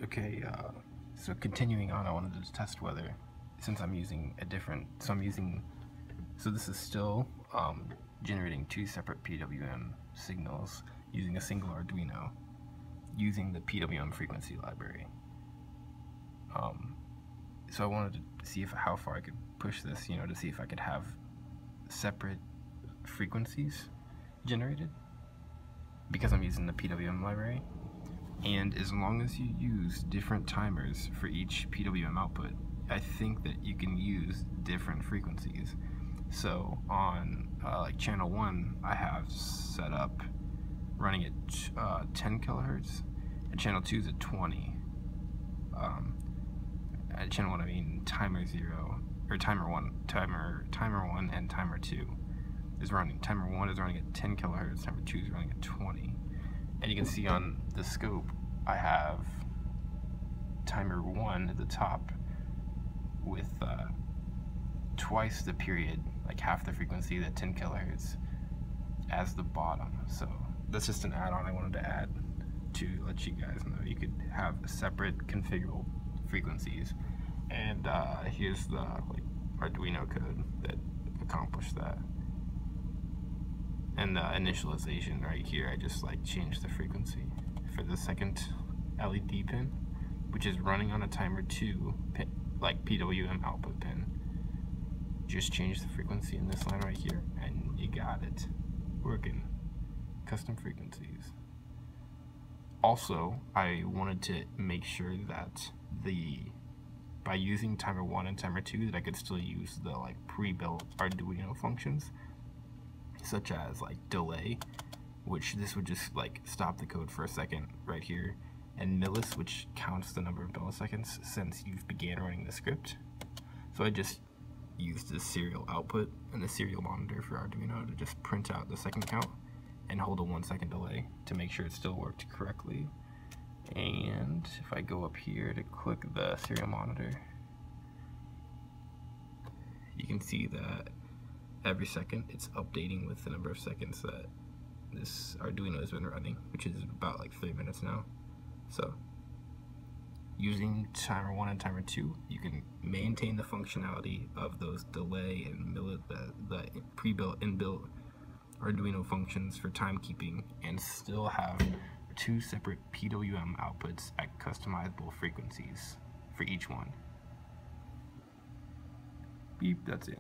Okay, so continuing on, I wanted to test whether, since I'm using a different, so this is still generating two separate PWM signals using a single Arduino, using the PWM frequency library. So I wanted to see how far I could push this, to see if I could have separate frequencies generated, because I'm using the PWM library. And as long as you use different timers for each PWM output, I think that you can use different frequencies. So on like channel 1, I have set up running at 10 kHz, and channel 2 is at 20. At channel 1, I mean timer 0, or timer 1 and timer 2 is running. Timer 1 is running at 10 kHz, timer 2 is running at 20. And you can see on the scope, I have timer 1 at the top with twice the period, like half the frequency, that 10 kHz, as the bottom. So that's just an add-on I wanted to add to let you guys know you could have separate configurable frequencies. And here's the Arduino code that accomplished that. And the initialization right here, I just changed the frequency for the second LED pin, which is running on a timer 2 pin, PWM output pin. Just change the frequency in this line right here, and you got it working. Custom frequencies. Also, I wanted to make sure that by using timer 1 and timer 2, that I could still use the pre-built Arduino functions, such as delay, which this would just stop the code for a second right here, and millis, which counts the number of milliseconds since you've began running the script. So I just used the serial output and the serial monitor for Arduino to just print out the second count and hold a 1 second delay to make sure it still worked correctly. And if I go up here to click the serial monitor, you can see that every second it's updating with the number of seconds that this Arduino has been running, which is about 3 minutes now. So using timer 1 and timer 2, you can maintain the functionality of those delay and the pre-built inbuilt Arduino functions for timekeeping, and still have two separate PWM outputs at customizable frequencies for each one. Beep, that's it.